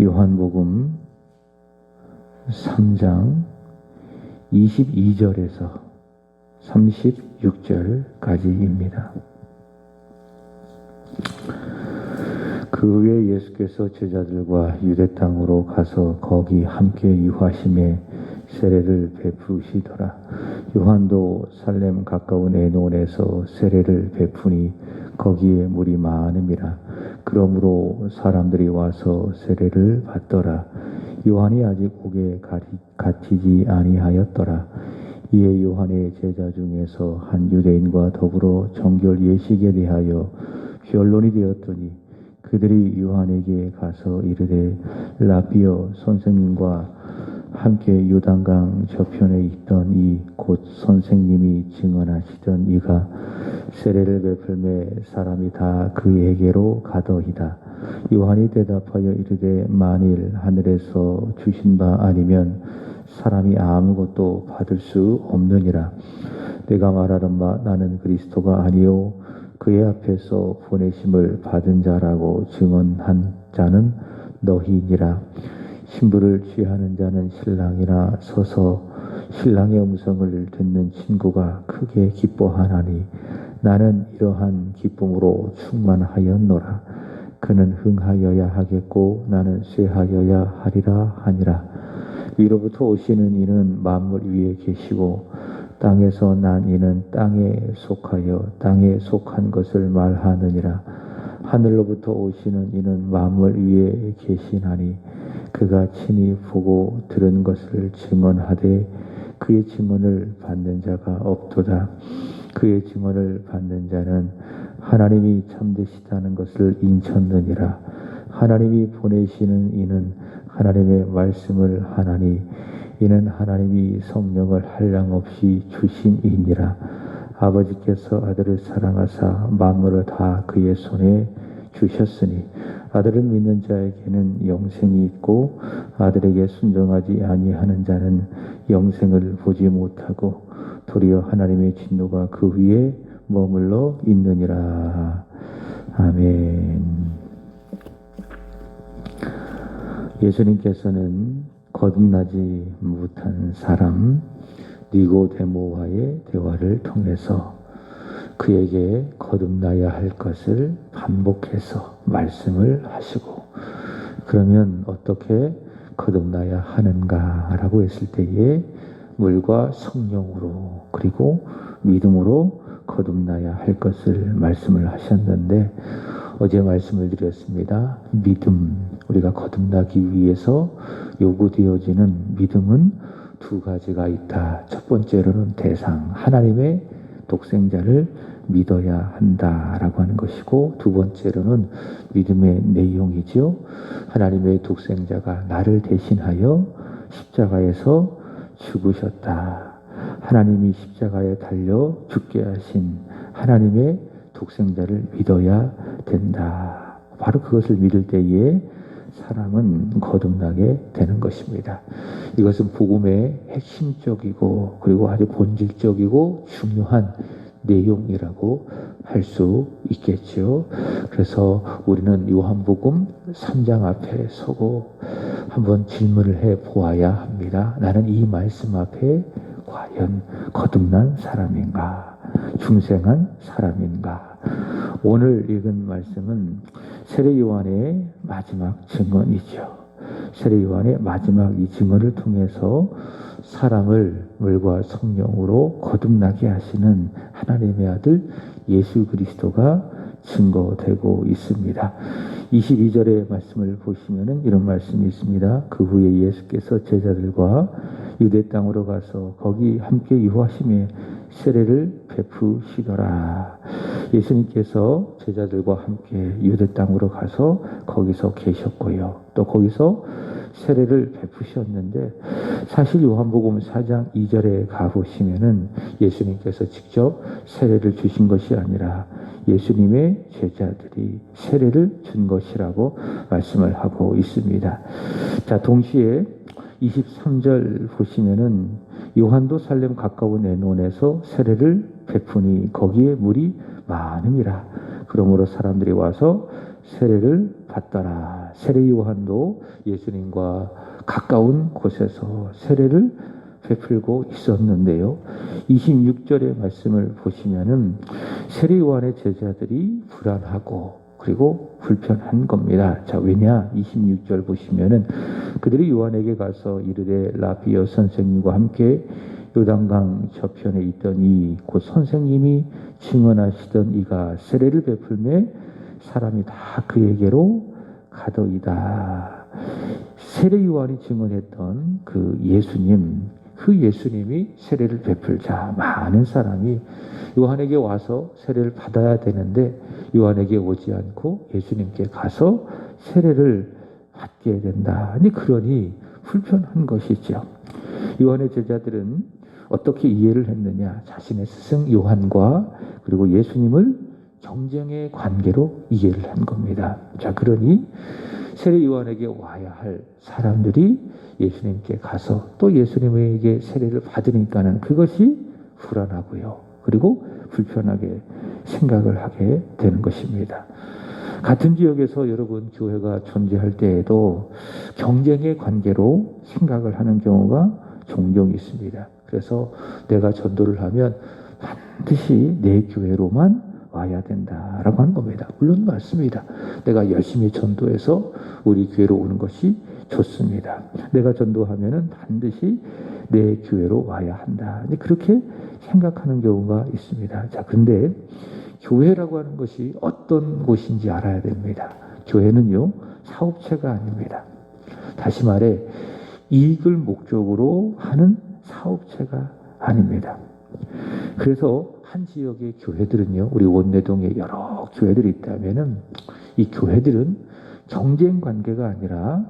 요한복음 3장 22절에서 36절까지입니다. 그 후에 예수께서 제자들과 유대 땅으로 가서 거기 함께 유하심에 세례를 베푸시더라. 요한도 살렘 가까운 에논에서 세례를 베푸니 거기에 물이 많음이라. 그러므로 사람들이 와서 세례를 받더라. 요한이 아직 옥에 갇히지 아니하였더라. 이에 요한의 제자 중에서 한 유대인과 더불어 정결 예식에 대하여 변론이 되었더니 그들이 요한에게 가서 이르되 라비여, 선생님과 함께 요단강 저편에 있던 이 곧 선생님이 증언하시던 이가 세례를 베풀매 사람이 다 그에게로 가더이다. 요한이 대답하여 이르되 만일 하늘에서 주신 바 아니면 사람이 아무것도 받을 수 없느니라. 내가 말하는 바 나는 그리스도가 아니요 그의 앞에서 보내심을 받은 자라고 증언한 자는 너희니라. 신부를 취하는 자는 신랑이나 서서 신랑의 음성을 듣는 친구가 크게 기뻐하나니 나는 이러한 기쁨으로 충만하였노라. 그는 흥하여야 하겠고 나는 쇠하여야 하리라 하니라. 위로부터 오시는 이는 만물 위에 계시고 땅에서 난 이는 땅에 속하여 땅에 속한 것을 말하느니라. 하늘로부터 오시는 이는 만물 위에 계시나니 그가 친히 보고 들은 것을 증언하되 그의 증언을 받는 자가 없도다. 그의 증언을 받는 자는 하나님이 참되시다는 것을 인쳤느니라. 하나님이 보내시는 이는 하나님의 말씀을 하나니 이는 하나님이 성령을 한량없이 주신 이니라. 아버지께서 아들을 사랑하사 만물을 다 그의 손에 주셨으니 아들을 믿는 자에게는 영생이 있고 아들에게 순종하지 아니하는 자는 영생을 보지 못하고 도리어 하나님의 진노가 그 위에 머물러 있느니라. 아멘. 예수님께서는 거듭나지 못한 사람 니고데모와의 대화를 통해서 그에게 거듭나야 할 것을 반복해서 말씀을 하시고 그러면 어떻게 거듭나야 하는가라고 했을 때에 물과 성령으로 그리고 믿음으로 거듭나야 할 것을 말씀을 하셨는데 어제 말씀을 드렸습니다. 믿음, 우리가 거듭나기 위해서 요구되어지는 믿음은 두 가지가 있다. 첫 번째로는 대상, 하나님의 독생자를 믿어야 한다라고 하는 것이고 두 번째로는 믿음의 내용이죠. 하나님의 독생자가 나를 대신하여 십자가에서 죽으셨다. 하나님이 십자가에 달려 죽게 하신 하나님의 독생자를 믿어야 된다. 바로 그것을 믿을 때에 사람은 거듭나게 되는 것입니다. 이것은 복음의 핵심적이고 그리고 아주 본질적이고 중요한 내용이라고 할 수 있겠죠. 그래서 우리는 요한복음 3장 앞에 서고 한번 질문을 해 보아야 합니다. 나는 이 말씀 앞에 과연 거듭난 사람인가? 중생한 사람인가? 오늘 읽은 말씀은 세례 요한의 마지막 증언이죠. 세례 요한의 마지막 이 증언을 통해서 사람을 물과 성령으로 거듭나게 하시는 하나님의 아들 예수 그리스도가 증거되고 있습니다. 22절의 말씀을 보시면 이런 말씀이 있습니다. 그 후에 예수께서 제자들과 유대 땅으로 가서 거기 함께 유하심에 세례를 베푸시더라. 예수님께서 제자들과 함께 유대 땅으로 가서 거기서 계셨고요. 또 거기서 세례를 베푸셨는데 사실 요한복음 4장 2절에 가보시면은 예수님께서 직접 세례를 주신 것이 아니라 예수님의 제자들이 세례를 준 것이라고 말씀을 하고 있습니다. 자, 동시에 23절 보시면은 요한도 살렘 가까운 에논에서 세례를 베푸니 거기에 물이 많음이라. 그러므로 사람들이 와서 세례를 받더라. 세례 요한도 예수님과 가까운 곳에서 세례를 베풀고 있었는데요. 26절의 말씀을 보시면은 세례 요한의 제자들이 불안하고 그리고 불편한 겁니다. 자, 왜냐? 26절 보시면은 그들이 요한에게 가서 이르되 라비여 선생님과 함께 요단강 저편에 있더니 곧 선생님이 증언하시던 이가 세례를 베풀매 사람이 다 그에게로 가더이다. 세례 요한이 증언했던 그 예수님이 세례를 베풀자 많은 사람이 요한에게 와서 세례를 받아야 되는데 요한에게 오지 않고 예수님께 가서 세례를 받게 된다. 그러니 불편한 것이죠. 요한의 제자들은 어떻게 이해를 했느냐? 자신의 스승 요한과 그리고 예수님을 경쟁의 관계로 이해를 한 겁니다. 자, 그러니 세례 요한에게 와야 할 사람들이 예수님께 가서 또 예수님에게 세례를 받으니까는 그것이 불안하고요. 그리고 불편하게 생각을 하게 되는 것입니다. 같은 지역에서 여러분 교회가 존재할 때에도 경쟁의 관계로 생각을 하는 경우가 종종 있습니다. 그래서 내가 전도를 하면 반드시 내 교회로만 와야 된다라고 하는 겁니다. 물론 맞습니다. 내가 열심히 전도해서 우리 교회로 오는 것이 좋습니다. 내가 전도하면은 반드시 내 교회로 와야 한다. 그렇게 생각하는 경우가 있습니다. 자, 근데 교회라고 하는 것이 어떤 곳인지 알아야 됩니다. 교회는요, 사업체가 아닙니다. 다시 말해, 이익을 목적으로 하는 사업체가 아닙니다. 그래서 한 지역의 교회들은요, 우리 원내동에 여러 교회들이 있다면은 이 교회들은 경쟁 관계가 아니라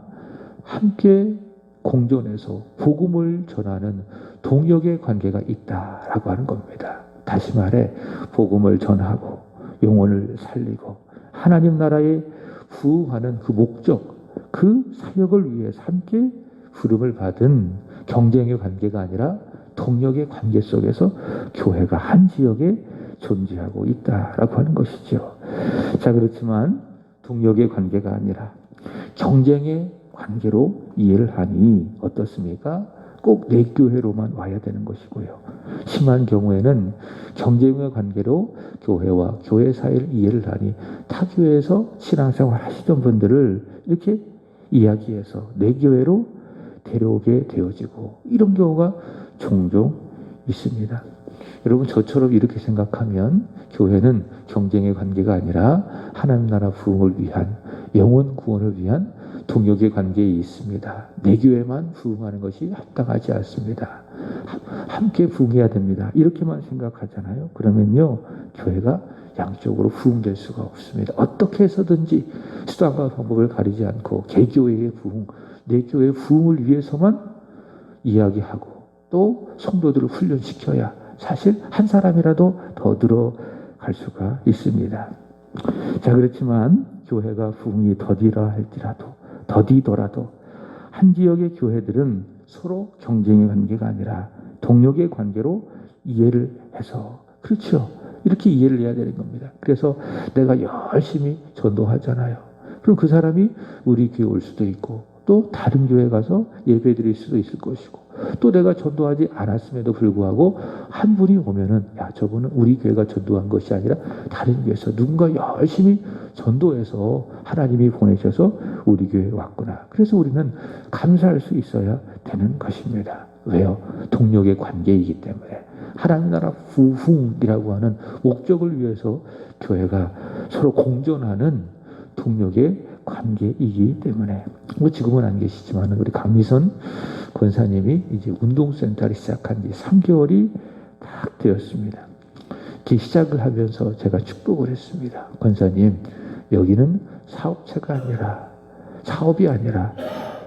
함께 공존해서 복음을 전하는 동역의 관계가 있다라고 하는 겁니다. 다시 말해 복음을 전하고 영혼을 살리고 하나님 나라에 부응하는 그 목적, 그 사역을 위해서 함께 부름을 받은 경쟁의 관계가 아니라 동역의 관계 속에서 교회가 한 지역에 존재하고 있다라고 하는 것이죠. 자, 그렇지만 동역의 관계가 아니라 경쟁의 관계로 이해를 하니 어떻습니까? 꼭 내 교회로만 와야 되는 것이고요. 심한 경우에는 경쟁의 관계로 교회와 교회 사이를 이해를 하니 타 교회에서 신앙생활 하시던 분들을 이렇게 이야기해서 내 교회로 데려오게 되어지고 이런 경우가 종종 있습니다. 여러분, 저처럼 이렇게 생각하면 교회는 경쟁의 관계가 아니라 하나님 나라 부흥을 위한, 영혼 구원을 위한 동역의 관계에 있습니다. 내 교회만 부흥하는 것이 합당하지 않습니다. 함께 부흥해야 됩니다. 이렇게만 생각하잖아요. 그러면요, 교회가 양쪽으로 부흥될 수가 없습니다. 어떻게 해서든지 수단과 방법을 가리지 않고 개교회의 부흥, 내 교회의 부흥을 위해서만 이야기하고 또 성도들을 훈련시켜야 사실 한 사람이라도 더 들어갈 수가 있습니다. 자, 그렇지만 교회가 부흥이 더디더라도 한 지역의 교회들은 서로 경쟁의 관계가 아니라 동력의 관계로 이해를 해서, 그렇죠, 이렇게 이해를 해야 되는 겁니다. 그래서 내가 열심히 전도하잖아요. 그럼 그 사람이 우리 교회 올 수도 있고 또 다른 교회 가서 예배 드릴 수도 있을 것이고 또 내가 전도하지 않았음에도 불구하고 한 분이 오면은 야, 저분은 우리 교회가 전도한 것이 아니라 다른 교회에서 누군가 열심히 전도해서 하나님이 보내셔서 우리 교회에 왔구나. 그래서 우리는 감사할 수 있어야 되는 것입니다. 왜요? 동력의 관계이기 때문에. 하나님 나라 부흥이라고 하는 목적을 위해서 교회가 서로 공존하는 동력의 관계이기 때문에. 뭐 지금은 안 계시지만 우리 강미선 권사님이 이제 운동센터를 시작한 지 3개월이 딱 되었습니다. 이렇게 시작을 하면서 제가 축복을 했습니다. 권사님, 여기는 사업체가 아니라, 사업이 아니라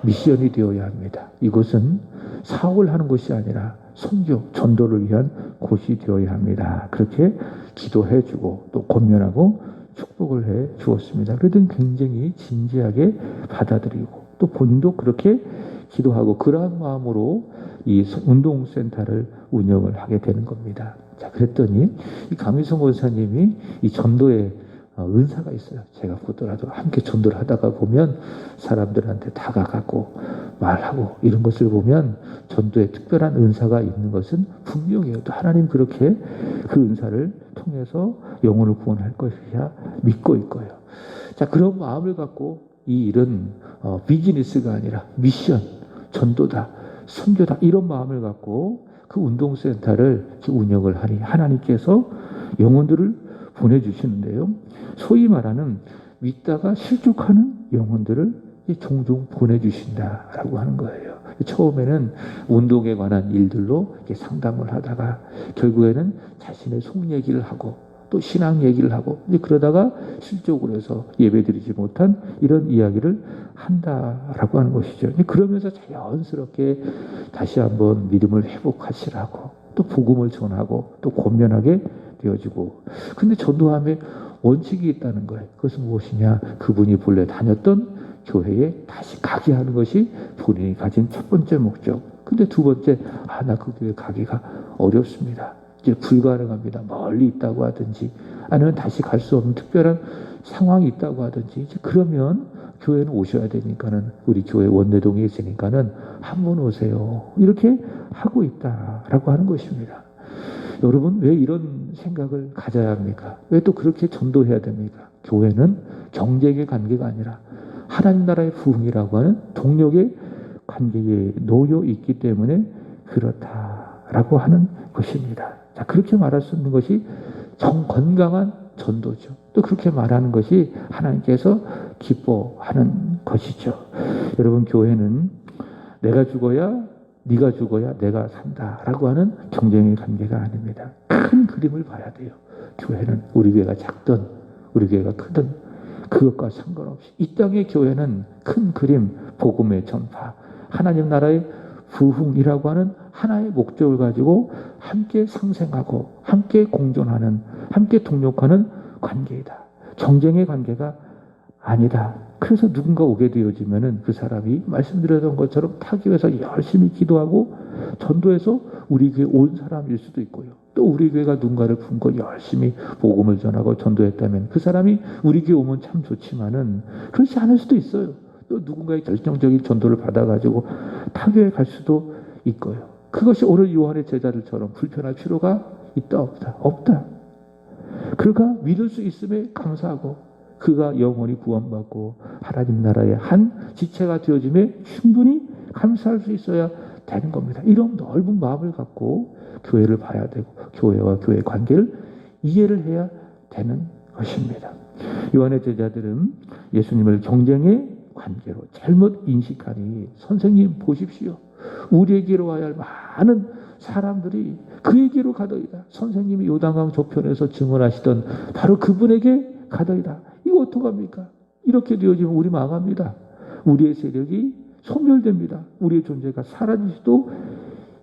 미션이 되어야 합니다. 이곳은 사업을 하는 곳이 아니라 선교, 전도를 위한 곳이 되어야 합니다. 그렇게 기도해 주고 또 권면하고 축복을 해 주었습니다. 그래도 굉장히 진지하게 받아들이고 또 본인도 그렇게 기도하고 그러한 마음으로 이 운동센터를 운영을 하게 되는 겁니다. 자, 그랬더니 이 강미성 권사님이 이 전도에 은사가 있어요. 제가 보더라도 함께 전도를 하다가 보면 사람들한테 다가가고 말하고 이런 것을 보면 전도에 특별한 은사가 있는 것은 분명해요. 또 하나님 그렇게 그 은사를 통해서 영혼을 구원할 것이야 믿고 있고요. 자, 그런 마음을 갖고 이 일은 비즈니스가 아니라 미션, 전도다, 선교다 이런 마음을 갖고 그 운동센터를 운영을 하니 하나님께서 영혼들을 보내주시는데요. 소위 말하는 믿다가 실족하는 영혼들을 종종 보내주신다라고 하는 거예요. 처음에는 운동에 관한 일들로 상담을 하다가 결국에는 자신의 속 얘기를 하고 또 신앙 얘기를 하고 이제 그러다가 실족을 해서 예배드리지 못한 이런 이야기를 한다라고 하는 것이죠. 그러면서 자연스럽게 다시 한번 믿음을 회복하시라고 또 복음을 전하고 또 권면하게 되어지고, 근데 전도함에 원칙이 있다는 거예요. 그것은 무엇이냐? 그분이 본래 다녔던 교회에 다시 가게 하는 것이 본인이 가진 첫 번째 목적. 근데 두 번째, 나 그 교회 가기가 어렵습니다. 이제 불가능합니다. 멀리 있다고 하든지 아니면 다시 갈 수 없는 특별한 상황이 있다고 하든지 이제 그러면 교회는 오셔야 되니까는 우리 교회 원내동에 있으니까는 한번 오세요. 이렇게 하고 있다라고 하는 것입니다. 여러분 왜 이런 생각을 가져야 합니까? 왜 또 그렇게 전도해야 됩니까? 교회는 경쟁의 관계가 아니라 하나님 나라의 부흥이라고 하는 동력의 관계에 놓여 있기 때문에 그렇다라고 하는 것입니다. 자, 그렇게 말할 수 있는 것이 건강한 전도죠. 또 그렇게 말하는 것이 하나님께서 기뻐하는 것이죠. 여러분 교회는 내가 죽어야 네가 죽어야 내가 산다라고 하는 경쟁의 관계가 아닙니다. 큰 그림을 봐야 돼요. 교회는 우리 교회가 작든 우리 교회가 크든 그것과 상관없이 이 땅의 교회는 큰 그림, 복음의 전파, 하나님 나라의 부흥이라고 하는 하나의 목적을 가지고 함께 상생하고 함께 공존하는, 함께 동력하는 관계이다. 경쟁의 관계가 아니다. 그래서 누군가 오게 되어지면은 그 사람이 말씀드렸던 것처럼 타교에서 열심히 기도하고 전도해서 우리 교회 온 사람일 수도 있고요. 또 우리 교회가 누군가를 품고 열심히 복음을 전하고 전도했다면 그 사람이 우리 교회 오면 참 좋지만은 그렇지 않을 수도 있어요. 또 누군가의 결정적인 전도를 받아가지고 타교에 갈 수도 있고요. 그것이 오늘 요한의 제자들처럼 불편할 필요가 있다 없다? 없다. 그가 믿을 수 있음에 감사하고 그가 영원히 구원받고 하나님 나라의 한 지체가 되어짐에 충분히 감사할 수 있어야 되는 겁니다. 이런 넓은 마음을 갖고 교회를 봐야 되고 교회와 교회의 관계를 이해를 해야 되는 것입니다. 요한의 제자들은 예수님을 경쟁의 관계로 잘못 인식하니 선생님 보십시오. 우리에게로 와야 할 많은 사람들이 그에게로 가더이다. 선생님이 요단강 저편에서 증언하시던 바로 그분에게 가더이다. 이거 어떡합니까? 이렇게 되어지면 우리 망합니다. 우리의 세력이 소멸됩니다. 우리의 존재가 사라질 수도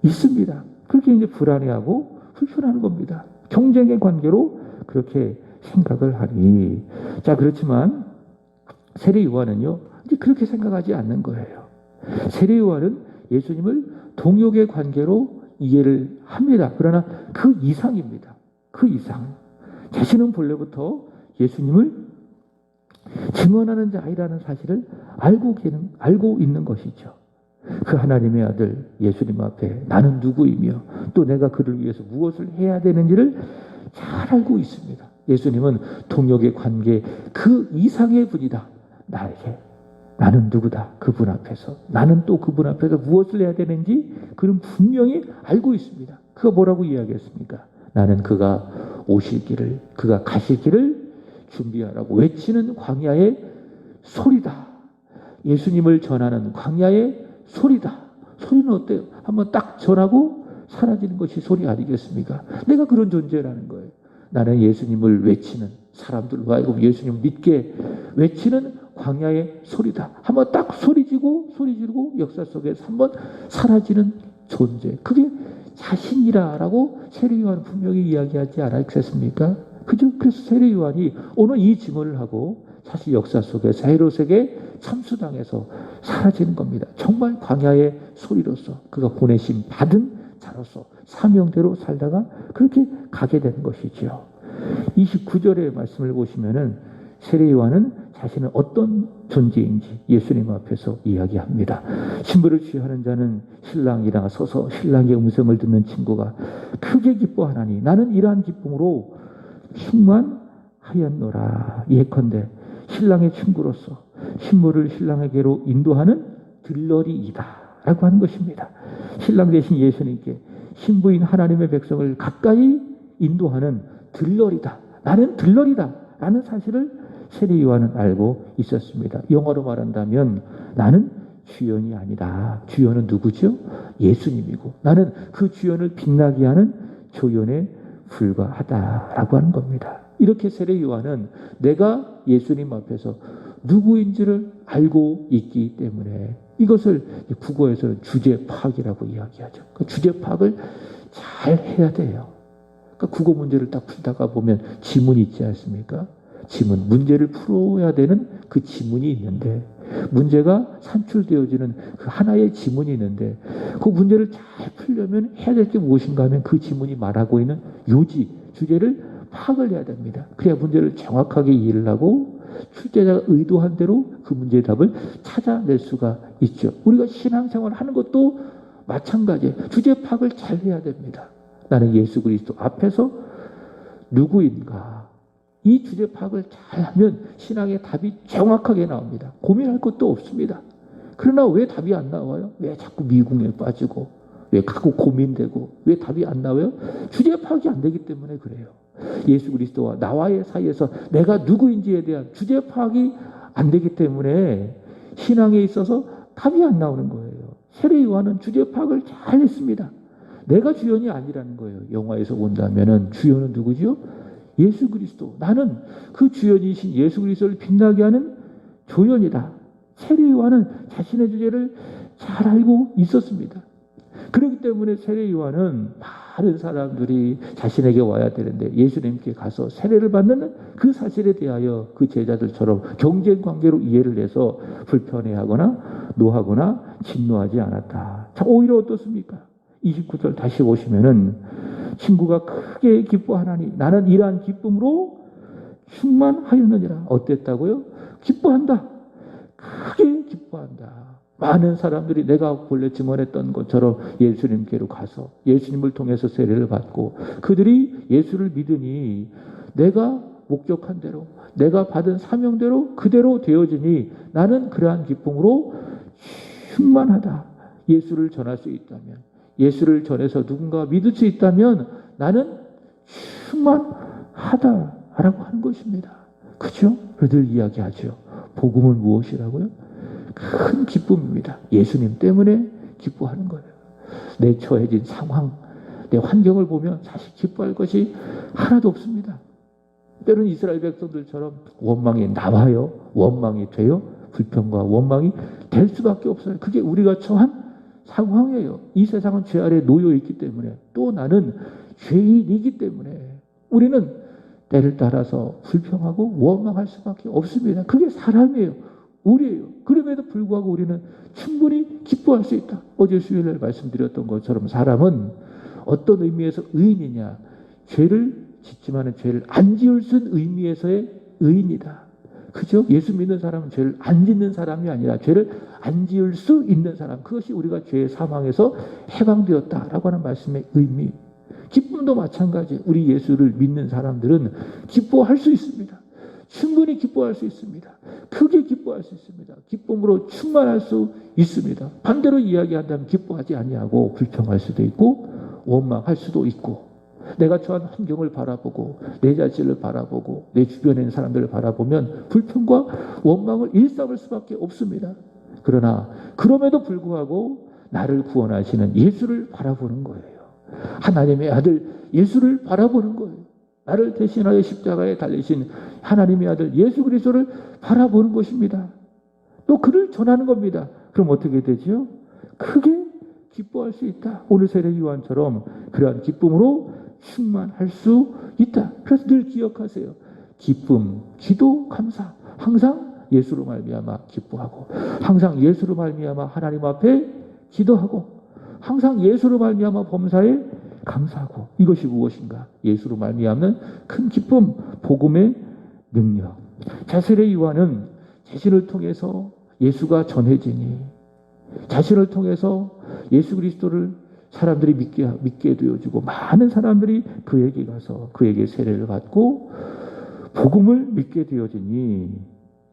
있습니다. 그렇게 이제 불안해하고 불편한 겁니다. 경쟁의 관계로 그렇게 생각을 하니. 자, 그렇지만 세례 요한은요, 이제 그렇게 생각하지 않는 거예요. 세례 요한은 예수님을 동역의 관계로 이해를 합니다. 그러나 그 이상입니다. 그 이상. 자신은 본래부터 예수님을 증언하는 자이라는 사실을 알고 있는 것이죠. 그 하나님의 아들 예수님 앞에 나는 누구이며 또 내가 그를 위해서 무엇을 해야 되는지를 잘 알고 있습니다. 예수님은 동역의 관계 그 이상의 분이다. 나에게 나는 누구다. 그분 앞에서 나는 또 그분 앞에서 무엇을 해야 되는지 그는 분명히 알고 있습니다. 그가 뭐라고 이야기했습니까? 나는 그가 오실 길을 그가 가실 길을 준비하라고 외치는 광야의 소리다. 예수님을 전하는 광야의 소리다. 소리는 어때요? 한번 딱 전하고 사라지는 것이 소리 아니겠습니까? 내가 그런 존재라는 거예요. 나는 예수님을 외치는 사람들로 하여금 예수님을 믿게 외치는 광야의 소리다. 한번 딱 소리 지르고 역사 속에서 한번 사라지는 존재. 그게 자신이라라고 세례 요한은 분명히 이야기하지 않았겠습니까? 그죠? 그래서 세례 요한이 오늘 이 증언을 하고 사실 역사 속에서 헤롯에게 참수당해서 사라지는 겁니다. 정말 광야의 소리로서 그가 보내심 받은 자로서 사명대로 살다가 그렇게 가게 되는 것이죠. 29절의 말씀을 보시면은 세례 요한은 자신은 어떤 존재인지 예수님 앞에서 이야기합니다. 신부를 취하는 자는 신랑이랑 서서 신랑의 음성을 듣는 친구가 크게 기뻐하나니 나는 이러한 기쁨으로 충만하였노라. 예컨대 신랑의 친구로서 신부를 신랑에게로 인도하는 들러리이다 라고 하는 것입니다. 신랑 대신 예수님께 신부인 하나님의 백성을 가까이 인도하는 들러리다. 나는 들러리다 라는 사실을 세례 요한은 알고 있었습니다. 영어로 말한다면 나는 주연이 아니다. 주연은 누구죠? 예수님이고 나는 그 주연을 빛나게 하는 조연에 불과하다라고 하는 겁니다. 이렇게 세례 요한은 내가 예수님 앞에서 누구인지를 알고 있기 때문에 이것을 국어에서는 주제 파악이라고 이야기하죠. 그 주제 파악을 잘 해야 돼요. 그러니까 국어 문제를 딱 풀다가 보면 지문이 있지 않습니까? 지문, 문제를 풀어야 되는 그 지문이 있는데 문제가 산출되어지는 그 하나의 지문이 있는데 그 문제를 잘 풀려면 해야 될 게 무엇인가 하면 그 지문이 말하고 있는 요지, 주제를 파악을 해야 됩니다. 그래야 문제를 정확하게 이해를 하고 출제자가 의도한 대로 그 문제의 답을 찾아낼 수가 있죠. 우리가 신앙생활을 하는 것도 마찬가지예요. 주제 파악을 잘 해야 됩니다. 나는 예수 그리스도 앞에서 누구인가? 이 주제 파악을 잘하면 신앙의 답이 정확하게 나옵니다. 고민할 것도 없습니다. 그러나 왜 답이 안 나와요? 왜 자꾸 미궁에 빠지고 왜 자꾸 고민되고 왜 답이 안 나와요? 주제 파악이 안 되기 때문에 그래요. 예수 그리스도와 나와의 사이에서 내가 누구인지에 대한 주제 파악이 안 되기 때문에 신앙에 있어서 답이 안 나오는 거예요. 세례 요한은 주제 파악을 잘 했습니다. 내가 주연이 아니라는 거예요. 영화에서 본다면은 주연은 누구죠? 예수 그리스도. 나는 그 주연이신 예수 그리스도를 빛나게 하는 조연이다. 세례 요한은 자신의 주제를 잘 알고 있었습니다. 그렇기 때문에 세례 요한은 많은 사람들이 자신에게 와야 되는데 예수님께 가서 세례를 받는 그 사실에 대하여 그 제자들처럼 경쟁 관계로 이해를 해서 불편해하거나 노하거나 진노하지 않았다. 자, 오히려 어떻습니까? 29절 다시 보시면은 친구가 크게 기뻐하나니 나는 이러한 기쁨으로 충만하였느니라. 어땠다고요? 기뻐한다. 크게 기뻐한다. 많은 사람들이 내가 본래 증언했던 것처럼 예수님께로 가서 예수님을 통해서 세례를 받고 그들이 예수를 믿으니 내가 목적한 대로 내가 받은 사명대로 그대로 되어지니 나는 그러한 기쁨으로 충만하다. 예수를 전할 수 있다면 예수를 전해서 누군가 믿을 수 있다면 나는 충만하다라고 하는 것입니다. 그렇죠? 늘 이야기하죠. 복음은 무엇이라고요? 큰 기쁨입니다. 예수님 때문에 기뻐하는 거예요. 내 처해진 상황, 내 환경을 보면 사실 기뻐할 것이 하나도 없습니다. 때로는 이스라엘 백성들처럼 원망이 나와요. 원망이 돼요. 불평과 원망이 될 수밖에 없어요. 그게 우리가 처한 상황이에요. 이 세상은 죄 아래 놓여 있기 때문에 또 나는 죄인이기 때문에 우리는 때를 따라서 불평하고 원망할 수밖에 없습니다. 그게 사람이에요. 우리예요. 그럼에도 불구하고 우리는 충분히 기뻐할 수 있다. 어제 수요일에 말씀드렸던 것처럼 사람은 어떤 의미에서 의인이냐? 죄를 짓지만은 죄를 안 지을 수 있는 의미에서의 의인이다. 그죠? 예수 믿는 사람은 죄를 안 짓는 사람이 아니라 죄를 안 지을 수 있는 사람. 그것이 우리가 죄의 사망에서 해방되었다라고 하는 말씀의 의미. 기쁨도 마찬가지. 우리 예수를 믿는 사람들은 기뻐할 수 있습니다. 충분히 기뻐할 수 있습니다. 크게 기뻐할 수 있습니다. 기쁨으로 충만할 수 있습니다. 반대로 이야기한다면 기뻐하지 아니하고 불평할 수도 있고 원망할 수도 있고 내가 처한 환경을 바라보고 내 자신을 바라보고 내 주변에 있는 사람들을 바라보면 불평과 원망을 일삼을 수밖에 없습니다. 그러나 그럼에도 불구하고 나를 구원하시는 예수를 바라보는 거예요. 하나님의 아들 예수를 바라보는 거예요. 나를 대신하여 십자가에 달리신 하나님의 아들 예수 그리스도를 바라보는 것입니다. 또 그를 전하는 겁니다. 그럼 어떻게 되죠? 크게 기뻐할 수 있다. 오늘 세례 요한처럼 그러한 기쁨으로 충만할 수 있다. 그래서 늘 기억하세요. 기쁨, 기도, 감사. 항상 예수로 말미암아 기뻐하고 항상 예수로 말미암아 하나님 앞에 기도하고 항상 예수로 말미암아 범사에 감사하고 이것이 무엇인가? 예수로 말미암는 큰 기쁨, 복음의 능력. 자, 세례 요한은 자신을 통해서 예수가 전해지니 자신을 통해서 예수 그리스도를 사람들이 믿게 되어주고 많은 사람들이 그에게 가서 그에게 세례를 받고 복음을 믿게 되어지니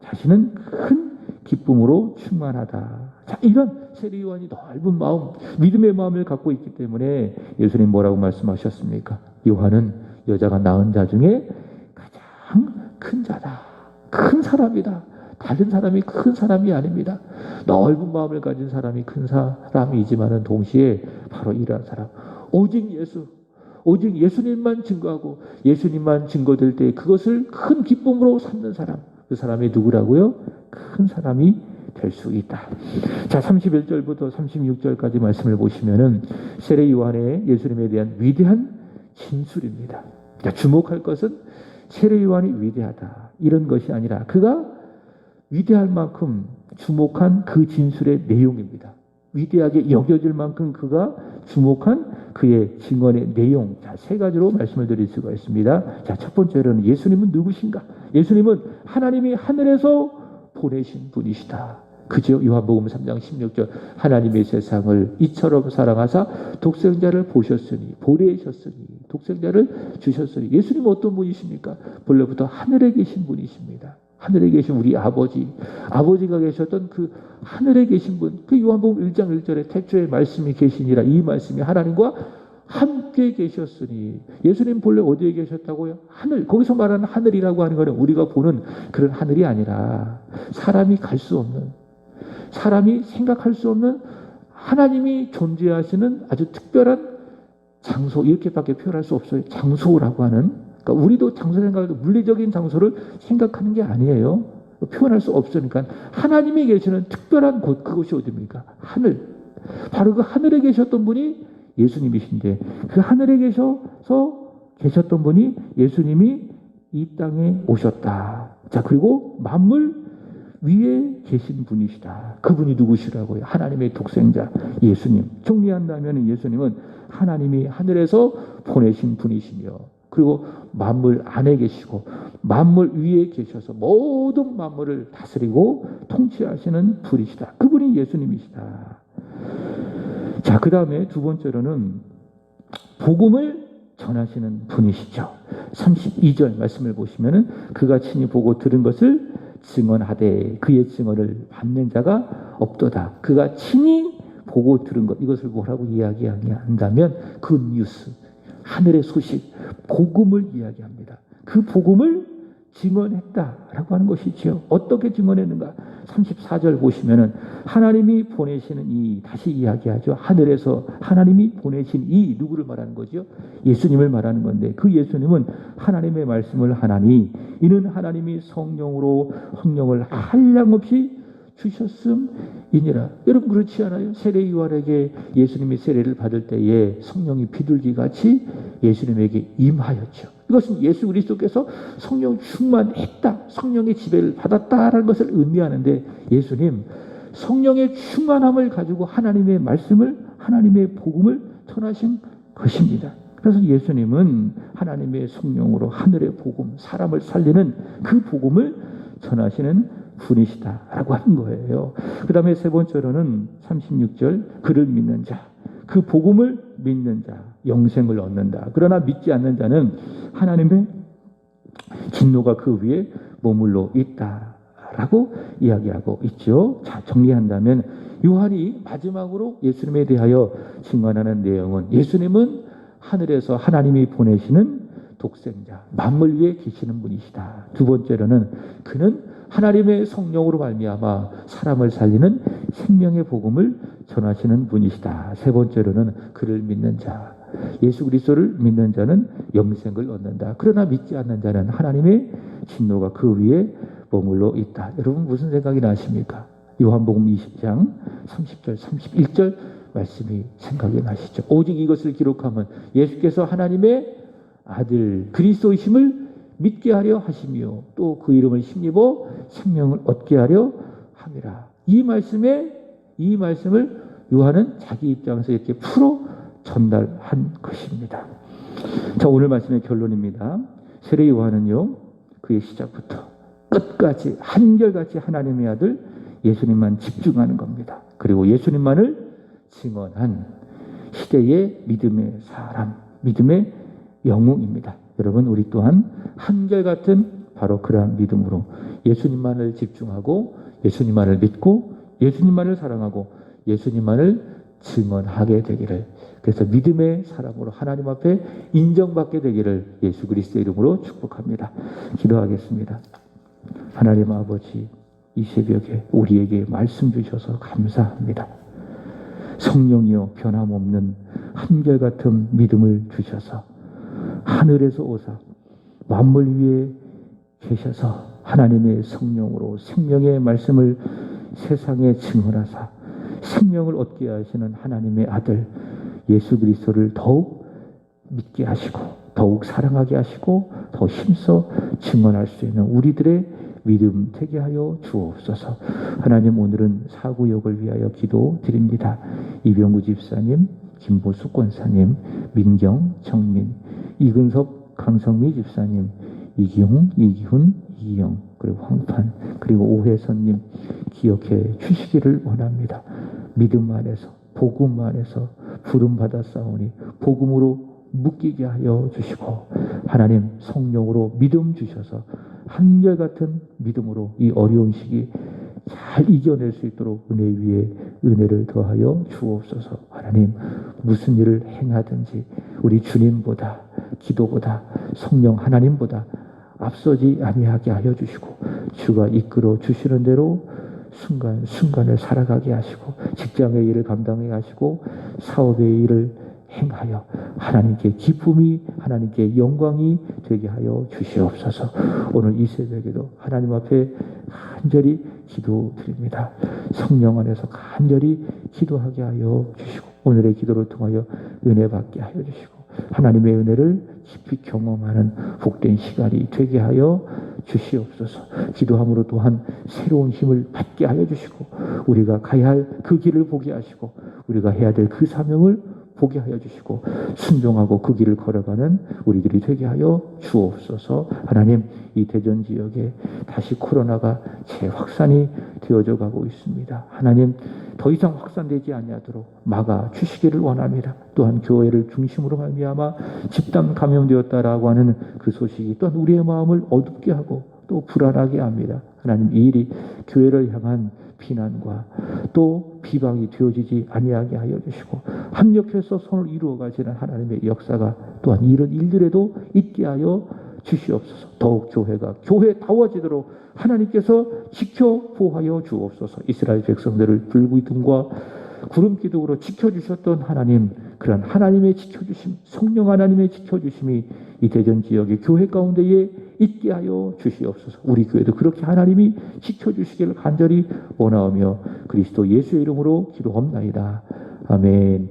자신은 큰 기쁨으로 충만하다. 자, 이런 세례 요한이 넓은 마음, 믿음의 마음을 갖고 있기 때문에 예수님 뭐라고 말씀하셨습니까? 요한은 여자가 낳은 자 중에 가장 큰 자다. 큰 사람이다. 다른 사람이 큰 사람이 아닙니다. 넓은 마음을 가진 사람이 큰 사람이지만은 동시에 바로 이러한 사람, 오직 예수님만 증거하고 예수님만 증거될 때 그것을 큰 기쁨으로 삼는 사람, 그 사람이 누구라고요? 큰 사람이 될 수 있다. 자, 31절부터 36절까지 말씀을 보시면은 세례 요한의 예수님에 대한 위대한 진술입니다. 자, 주목할 것은 세례 요한이 위대하다 이런 것이 아니라 그가 위대할 만큼 주목한 그 진술의 내용입니다. 위대하게 여겨질 만큼 그가 주목한 그의 증언의 내용. 자, 세 가지로 말씀을 드릴 수가 있습니다. 자, 첫 번째로는 예수님은 누구신가? 예수님은 하나님이 하늘에서 보내신 분이시다. 그죠? 요한복음 3장 16절 하나님의 세상을 이처럼 사랑하사 독생자를 보셨으니 보내셨으니 독생자를 주셨으니. 예수님은 어떤 분이십니까? 본래부터 하늘에 계신 분이십니다. 하늘에 계신 우리 아버지가 계셨던 그 하늘에 계신 분, 그 요한복음 1장 1절에 태초에 말씀이 계시니라, 이 말씀이 하나님과 함께 계셨으니. 예수님 본래 어디에 계셨다고요? 하늘. 거기서 말하는 하늘이라고 하는 것은 우리가 보는 그런 하늘이 아니라 사람이 갈 수 없는, 사람이 생각할 수 없는 하나님이 존재하시는 아주 특별한 장소, 이렇게밖에 표현할 수 없어요. 장소라고 하는. 그러니까 우리도 장소 생각할 때 물리적인 장소를 생각하는 게 아니에요. 표현할 수 없으니까 하나님이 계시는 특별한 곳, 그곳이 어디입니까? 하늘. 바로 그 하늘에 계셨던 분이 예수님이신데 그 하늘에 계셨던 분이 예수님이 이 땅에 오셨다. 자, 그리고 만물 위에 계신 분이시다. 그분이 누구시라고요? 하나님의 독생자 예수님. 정리한다면 예수님은 하나님이 하늘에서 보내신 분이시며 그리고 만물 안에 계시고 만물 위에 계셔서 모든 만물을 다스리고 통치하시는 분이시다. 그분이 예수님이시다. 자, 그 다음에 두 번째로는 복음을 전하시는 분이시죠. 32절 말씀을 보시면은 그가 친히 보고 들은 것을 증언하되 그의 증언을 받는 자가 없도다. 그가 친히 보고 들은 것, 이것을 뭐라고 이야기한다면 그 뉴스, 하늘의 소식, 복음을 이야기합니다. 그 복음을 증언했다라고 하는 것이지요. 어떻게 증언했는가? 34절 보시면은 하나님이 보내시는 이, 다시 이야기하죠. 하늘에서 하나님이 보내신 이, 누구를 말하는 거죠? 예수님을 말하는 건데 그 예수님은 하나님의 말씀을 하나니 이는 하나님이 성령으로 성령을 한량없이 주셨음이니라. 여러분 그렇지 않아요? 세례 요한에게 예수님이 세례를 받을 때에 성령이 비둘기같이 예수님에게 임하였죠. 이것은 예수 그리스도께서 성령 충만했다, 성령의 지배를 받았다라는 것을 의미하는데 예수님 성령의 충만함을 가지고 하나님의 말씀을, 하나님의 복음을 전하신 것입니다. 그래서 예수님은 하나님의 성령으로 하늘의 복음, 사람을 살리는 그 복음을 전하시는 분이시다라고 하는 거예요. 그 다음에 세 번째로는 36절 그를 믿는 자, 그 복음을 믿는 자 영생을 얻는다. 그러나 믿지 않는 자는 하나님의 진노가 그 위에 머물러 있다라고 이야기하고 있죠. 자, 정리한다면 요한이 마지막으로 예수님에 대하여 증언하는 내용은 예수님은 하늘에서 하나님이 보내시는 독생자, 만물 위에 계시는 분이시다. 두 번째로는 그는 하나님의 성령으로 말미암아 사람을 살리는 생명의 복음을 전하시는 분이시다. 세 번째로는 그를 믿는 자, 예수 그리스도를 믿는 자는 영생을 얻는다. 그러나 믿지 않는 자는 하나님의 진노가 그 위에 머물러 있다. 여러분 무슨 생각이 나십니까? 요한복음 20장 30절 31절 말씀이 생각이 나시죠. 오직 이것을 기록하면 예수께서 하나님의 아들 그리스도이심을 믿게 하려 하시며 또 그 이름을 힘입어 생명을 얻게 하려 함이라. 이 말씀을 요한은 자기 입장에서 이렇게 풀어 전달한 것입니다. 자, 오늘 말씀의 결론입니다. 세례 요한은요, 그의 시작부터 끝까지 한결같이 하나님의 아들 예수님만 집중하는 겁니다. 그리고 예수님만을 증언한 시대의 믿음의 사람, 믿음의 영웅입니다. 여러분, 우리 또한 한결같은 바로 그러한 믿음으로 예수님만을 집중하고 예수님만을 믿고 예수님만을 사랑하고 예수님만을 증언하게 되기를, 그래서 믿음의 사람으로 하나님 앞에 인정받게 되기를 예수 그리스도의 이름으로 축복합니다. 기도하겠습니다. 하나님 아버지, 이 새벽에 우리에게 말씀 주셔서 감사합니다. 성령이여 변함없는 한결같은 믿음을 주셔서 하늘에서 오사 만물 위에 계셔서 하나님의 성령으로 생명의 말씀을 세상에 증언하사 생명을 얻게 하시는 하나님의 아들 예수 그리스도를 더욱 믿게 하시고 더욱 사랑하게 하시고 더 힘써 증언할 수 있는 우리들의 믿음 되게 하여 주옵소서. 하나님, 오늘은 사구역을 위하여 기도드립니다. 이병구 집사님, 김보숙 권사님, 민경, 정민, 이근섭, 강성미 집사님, 이기훈, 이기영, 그리고 황판, 그리고 오혜선님 기억해 주시기를 원합니다. 믿음 안에서, 복음 안에서 부름받아 싸우니 복음으로 묶이게 하여 주시고, 하나님 성령으로 믿음 주셔서 한결같은 믿음으로 이 어려운 시기 잘 이겨낼 수 있도록 은혜 위에 은혜를 더하여 주옵소서. 하나님, 무슨 일을 행하든지 우리 주님보다, 기도보다, 성령 하나님보다 앞서지 아니하게 하여 주시고, 주가 이끌어 주시는 대로 순간순간을 살아가게 하시고, 직장의 일을 감당해 하시고, 사업의 일을 행하여 하나님께 기쁨이, 하나님께 영광이 되게 하여 주시옵소서. 오늘 이 새벽에도 하나님 앞에 간절히 기도드립니다. 성령 안에서 간절히 기도하게 하여 주시고, 오늘의 기도를 통하여 은혜 받게 하여 주시고, 하나님의 은혜를 깊이 경험하는 복된 시간이 되게 하여 주시옵소서. 기도함으로 또한 새로운 힘을 받게 하여 주시고, 우리가 가야 할 그 길을 보게 하시고, 우리가 해야 될 그 사명을 보게 하여 주시고, 순종하고 그 길을 걸어가는 우리들이 되게 하여 주옵소서. 하나님, 이 대전 지역에 다시 코로나가 재확산이 되어져 가고 있습니다. 하나님, 더 이상 확산되지 아니하도록 막아 주시기를 원합니다. 또한 교회를 중심으로 말미암아 집단 감염되었다라고 하는 그 소식이 또한 우리의 마음을 어둡게 하고 또 불안하게 합니다. 하나님, 이 일이 교회를 향한 비난과 또 비방이 되어지지 아니하게 하여 주시고, 합력해서 손을 이루어 가시는 하나님의 역사가 또한 이런 일들에도 있게 하여 주시옵소서. 더욱 교회가 교회다워지도록 하나님께서 지켜 보호하여 주옵소서. 이스라엘 백성들을 불기둥과 구름 기둥으로 지켜주셨던 하나님, 그런 하나님의 지켜주심, 성령 하나님의 지켜주심이 이 대전 지역의 교회 가운데에 있게 하여 주시옵소서. 우리 교회도 그렇게 하나님이 지켜주시기를 간절히 원하오며 그리스도 예수의 이름으로 기도합나이다. 아멘.